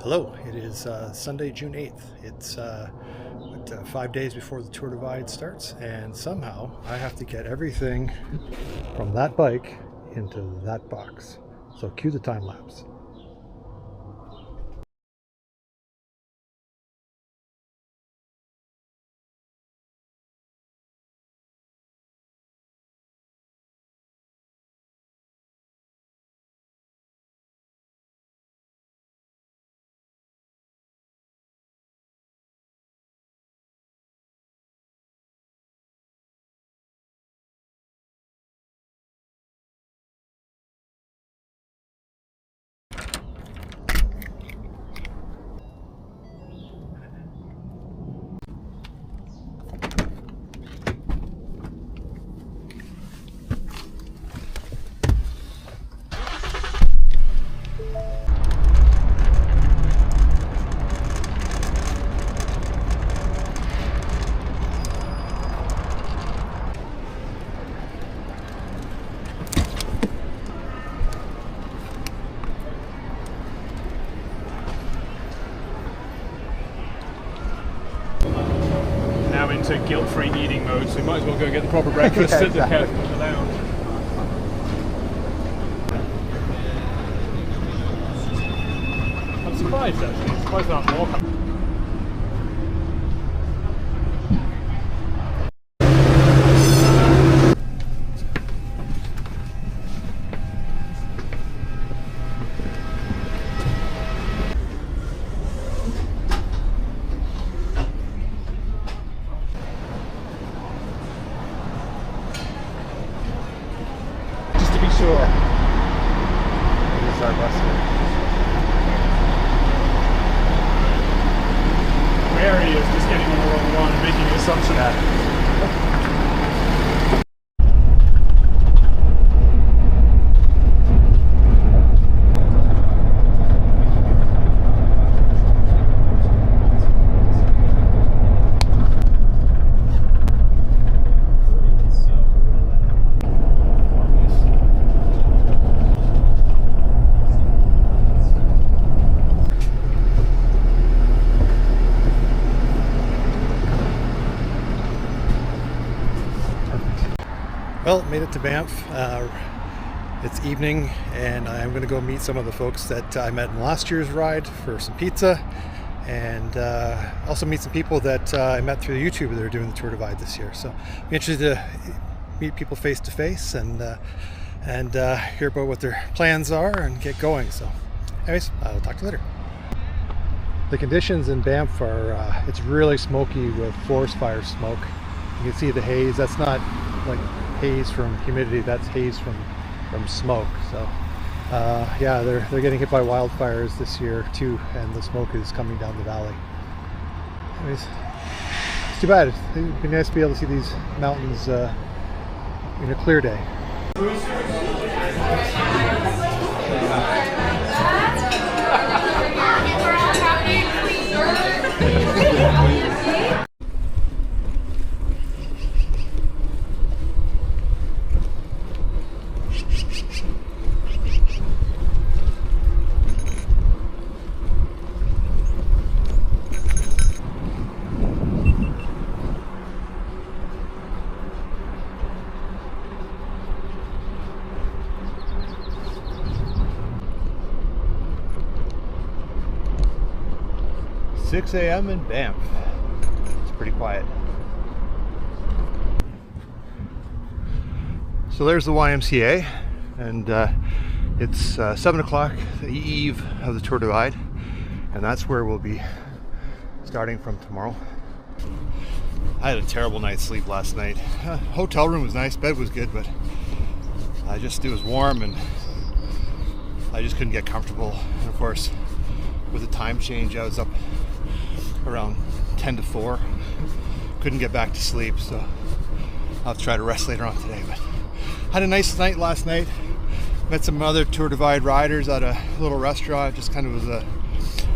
Hello, it is Sunday, June 8th. It's 5 days before the Tour Divide starts, and somehow I have to get everything from that bike into that box. So cue the time lapse. Into guilt-free eating mode, so we might as well go and get the proper breakfast at the lounge. I'm surprised actually. I'm surprised there aren't more. Sure. It's our bus here. Mary is just getting on the wrong one and making an assumption. Well, made it to Banff. It's evening, and I'm going to go meet some of the folks that I met in last year's ride for some pizza, and also meet some people that I met through the YouTube that are doing the Tour Divide this year. So I'm interested to meet people face to face and hear about what their plans are and get going. So anyways, I'll talk to you later. The conditions in Banff are, it's really smoky with forest fire smoke. You can see the haze. That's not like haze from humidity, that's haze from smoke. So yeah, they're getting hit by wildfires this year too, and the smoke is coming down the valley. Anyways, it's too bad. It'd be nice to be able to see these mountains in a clear day. $6 a.m. in Banff. It's pretty quiet. So there's the YMCA, and it's 7 o'clock, the eve of the Tour Divide, and that's where we'll be starting from tomorrow. I had a terrible night's sleep last night. Hotel room was nice, bed was good, but it was warm and I just couldn't get comfortable. And of course, with the time change, I was up around 10 to 4. Couldn't get back to sleep, so I'll try to rest later on today. But had a nice night last night. Met some other Tour Divide riders at a little restaurant. Just kind of was a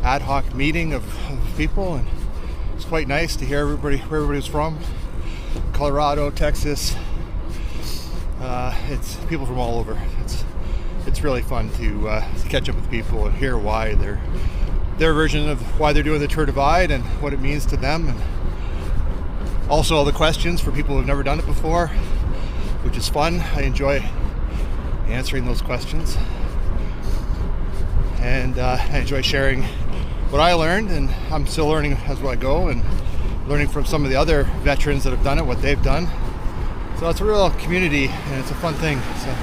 ad hoc meeting of people, and it's quite nice to hear where everybody was from. Colorado, Texas. It's people from all over. It's really fun to catch up with people and hear why they're their version of why they're doing the Tour Divide and what it means to them, and also all the questions for people who've never done it before, which is fun. I enjoy answering those questions, and I enjoy sharing what I learned, and I'm still learning as I go, and learning from some of the other veterans that have done it, what they've done. So it's a real community, and it's a fun thing. So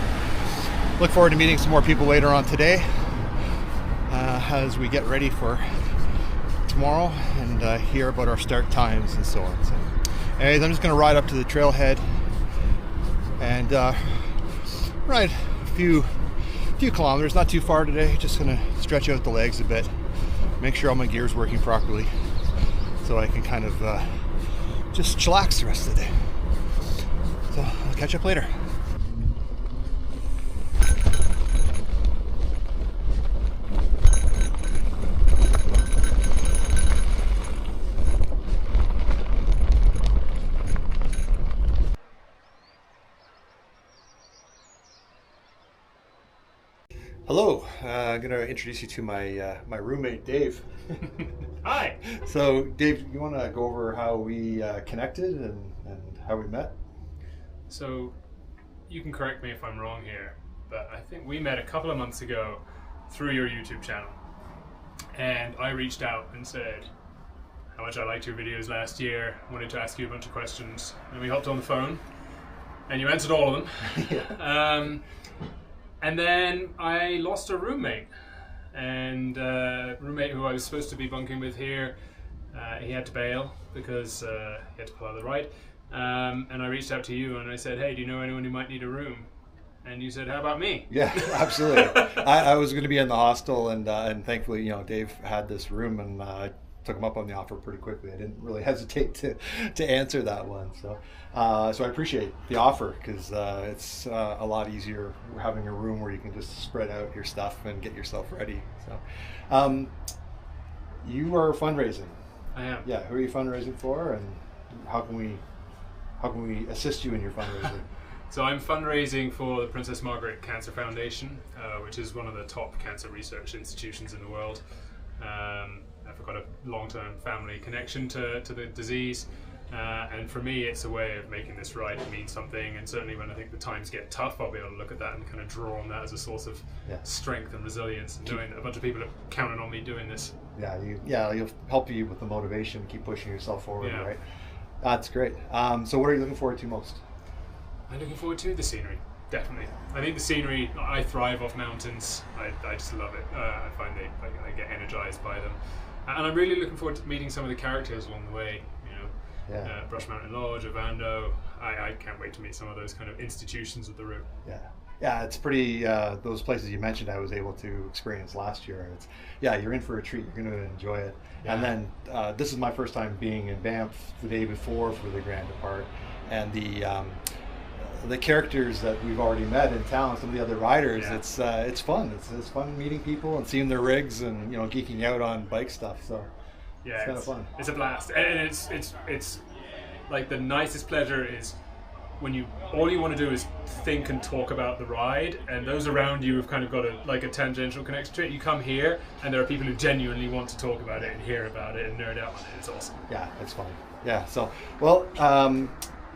look forward to meeting some more people later on today as we get ready for tomorrow, and hear about our start times and so on. So anyways, I'm just going to ride up to the trailhead and ride a few kilometers, not too far today. Just going to stretch out the legs a bit, make sure all my gear's working properly, so I can kind of just chillax the rest of the day. So I'll catch up later. Hello, I'm going to introduce you to my roommate, Dave. Hi. So, Dave, you want to go over how we connected and how we met? So, you can correct me if I'm wrong here, but I think we met a couple of months ago through your YouTube channel. And I reached out and said how much I liked your videos last year, wanted to ask you a bunch of questions, and we hopped on the phone, and you answered all of them. Yeah. And then I lost a roommate, and roommate who I was supposed to be bunking with here, he had to bail because he had to pull out the ride. And I reached out to you and I said, hey, do you know anyone who might need a room? And you said, how about me? Yeah, absolutely. I was going to be in the hostel, and thankfully, Dave had this room, and I took him up on the offer pretty quickly. I didn't really hesitate to answer that one. So I appreciate the offer, because it's a lot easier having a room where you can just spread out your stuff and get yourself ready. So you are fundraising. I am. Yeah. Who are you fundraising for, and how can we assist you in your fundraising? So I'm fundraising for the Princess Margaret Cancer Foundation, which is one of the top cancer research institutions in the world. I've got a long-term family connection to the disease, and for me it's a way of making this ride mean something, and certainly when I think the times get tough, I'll be able to look at that and kind of draw on that as a source of strength and resilience, and knowing that a bunch of people are counting on me doing this. You'll help you with the motivation, keep pushing yourself forward, Yeah. right? That's great. So what are you looking forward to most? I'm looking forward to the scenery, definitely. I think the scenery, I thrive off mountains. I just love it. I find I get energized by them. And I'm really looking forward to meeting some of the characters along the way, Brush Mountain Lodge, Ovando. I can't wait to meet some of those kind of institutions of the route. Yeah, it's pretty, those places you mentioned I was able to experience last year. You're in for a treat. You're going to enjoy it. Yeah. And then this is my first time being in Banff the day before for the Grand Depart, and the characters that we've already met in town, some of the other riders, it's fun. It's fun meeting people and seeing their rigs, and geeking out on bike stuff. So it's kind of fun. It's a blast, and it's like the nicest pleasure is when all you want to do is think and talk about the ride, and those around you have kind of got a tangential connection to it. You come here, and there are people who genuinely want to talk about it and hear about it and nerd out on it. It's awesome. Yeah, it's fun. Yeah. So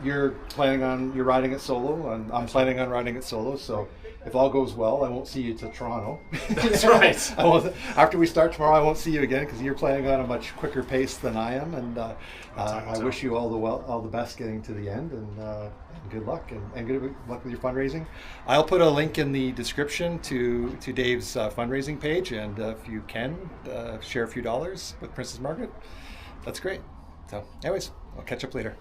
you're riding it solo, and I'm planning on riding it solo. So if all goes well, I won't see you till Toronto. That's right. After we start tomorrow, I won't see you again, because you're planning on a much quicker pace than I am. And I wish you all the best getting to the end, and good luck, and good luck with your fundraising. I'll put a link in the description to Dave's fundraising page, and if you can share a few dollars with Princess Margaret, that's great. So anyways, I'll catch up later.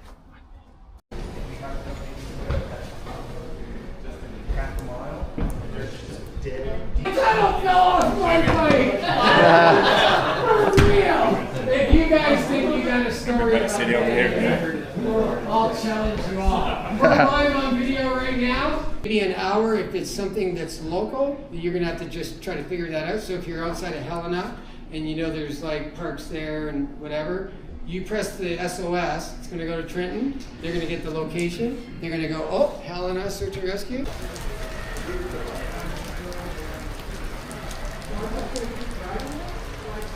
If you guys think you got a story about it, I'll challenge you all. We're live on video right now. Maybe an hour if it's something that's local. You're going to have to just try to figure that out. So if you're outside of Helena and there's like parks there and whatever, you press the SOS. It's going to go to Trenton. They're going to get the location. They're going to go, oh, Helena, search and rescue.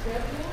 Definitely.